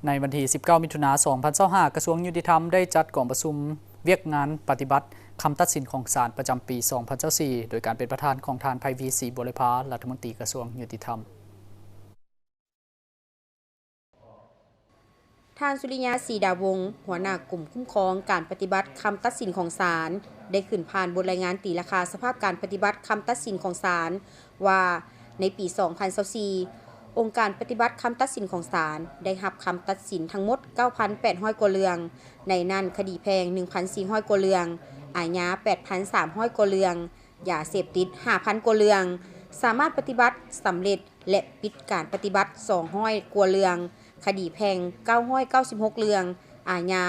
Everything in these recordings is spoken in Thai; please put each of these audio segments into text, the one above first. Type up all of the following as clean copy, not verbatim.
ในวันที่ 19 มิถุนายน 2025 กระทรวงยุติธรรมได้จัดกองประชุมเวียกงานปฏิบัติคำตัดสินของศาลประจำปี 2024 โดยการเป็นประธานของทานไพวีศรีบุรพารัฐมนตรีกระทรวงยุติธรรมท่านสุริยา ศรีดาวงศ์หัวหน้ากลุ่มคุ้มครองการปฏิบัติคำตัดสินของศาลได้ขึ้นผ่านบทรายงานตีราคาสภาพการปฏิบัติคำตัดสินของศาลว่าในปี 2024 องค์การปฏิบัติคำตัดสินของศาลได้รับคำตัดสินทั้งหมด 9,800 กว่าเรื่องในนั้นคดีแพ่ง 1,400 กว่าเรื่องอาญา 8,300 กว่าเรื่องยาเสพติด 5,000 กว่าเรื่องสามารถปฏิบัติสำเร็จและปิดการปฏิบัติ 200 กว่าเรื่องคดีแพ่ง 996 เรื่องอาญา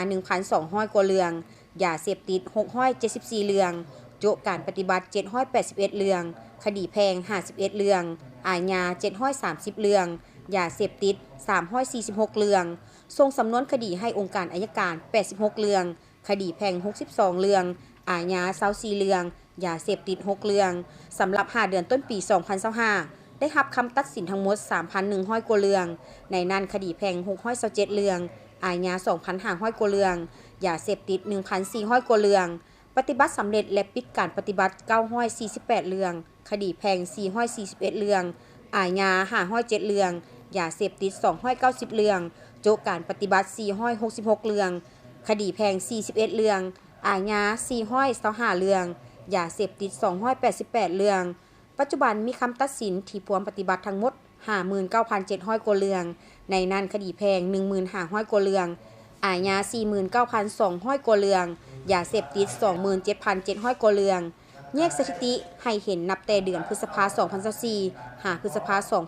1,200 กว่าเรื่องยาเสพติด 674 เรื่องโจการปฏิบัติ 781 เรื่องคดีแพ่ง 51 เรื่องอาญา 730 เรื่องยาเสพติด 346 เรื่องส่งสำนวนคดีให้องค์การอัยการ 86 เรื่องคดีแพ่ง 62 เรื่องอาญา 24 เรื่องยาเสพติด 6 เรื่องสำหรับ 5 เดือนต้นปี 2025ได้รับคำตัดสินทั้งหมด 3,100 กว่าเรื่องในนั้นคดีแพ่ง 627 เรื่องอาญา 2,500 กว่าเรื่องยาเสพติด 1,400 กว่าเรื่องปฏิบัติสำเร็จและปิดการปฏิบัติ 948 เรื่องคดีแพ่ง 441 เรื่องอาญา 507 เรื่องยาเสพติด 290 เรื่องโจการปฏิบัติ 466 เรื่องคดีแพ่ง 41 เรื่องอาญา 425 เรื่องยาเสพติด 288 เรื่องปัจจุบันมีคำตัดสินที่พวงปฏิบัติทั้งหมด 59,700 กว่าเรื่องในนั้นคดีแพ่ง 15,000 กว่าเรื่องอาญา 49,200 กว่าเรื่องยาเสพติด 27,700 กว่าเรื่องแยกสถิติให้เห็นนับแต่เดือนพฤษภาคม 2024 หาพฤษภาคม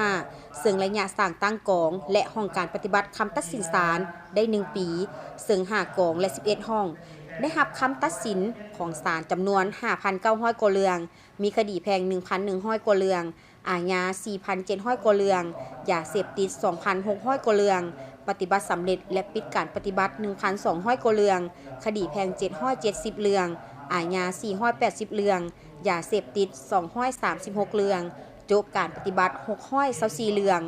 2025 ซึ่งระยะสร้างตั้งกองและห้องการปฏิบัติคำตัดสินศาลได้ 1 ปีซึ่ง5กองและ 11 ห้องได้รับคำตัดสินของศาลจำนวน 5,900 กว่าเรื่องมีคดีแพ่ง 1,100 กว่าเรื่องอาญา 4,700 กว่าเรื่องยาเสพติด 2,600 กว่าเรื่องปฏิบัติสำเร็จและปิดการปฏิบัติ 1,200 กว่าเรื่องคดีแพ่ง 770 เรื่องอาญา 480 เรื่องยาเสพติด 236 เรื่องโจการปฏิบัติ 624 เรื่อง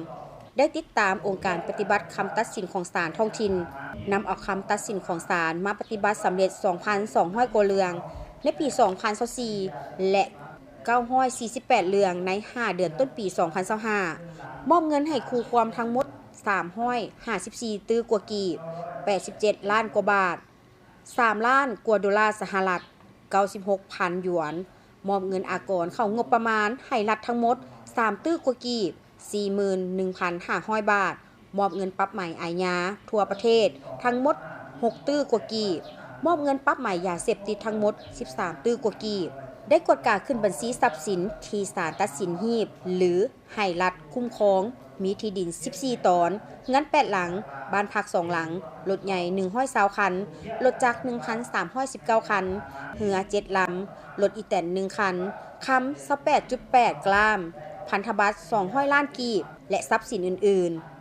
ได้ติดตามองค์การปฏิบัติคำตัดสินของศาลท้องถิ่นนำเอาคำตัดสินของศาลมาปฏิบัติสำเร็จ 2,200 กว่าเรื่องในปี 2024 และ 948 เรื่องใน 5 เดือนต้นปี 2025มอบเงินให้ครูความทั้งหมด 354 ตื้อกว่ากีบ 87 ล้านกว่าบาท 3 ล้านกว่าดอลลาร์สหรัฐ 96,000 หยวนมอบเงินอากรเข้างบประมาณให้รัฐทั้งหมด 3 ตื้อกว่ากีบ 41,500 บาทมอบเงินปรับใหม่อาญาทั่วประเทศทั้งหมด 6 ตื้อกว่ากีบมอบเงินปรับใหม่ยาเสพติดทั้งหมด 13 ตื้อกว่ากีบได้กดกาขึ้นบัญชีทรัพย์สินที่ศาลตัดสินฮีบหรือให้รัฐคุ้มครองมีที่ดิน 14 ตอนเงิน 8 หลังบ้านพัก 2 หลังรถใหญ่120 คันรถจักร 1,319 คันเรือ 7 ลำรถอีแตน 1 คันคำ 28.8 กรัมพันธบัตร 200 ล้านกีบและทรัพย์สินอื่นๆ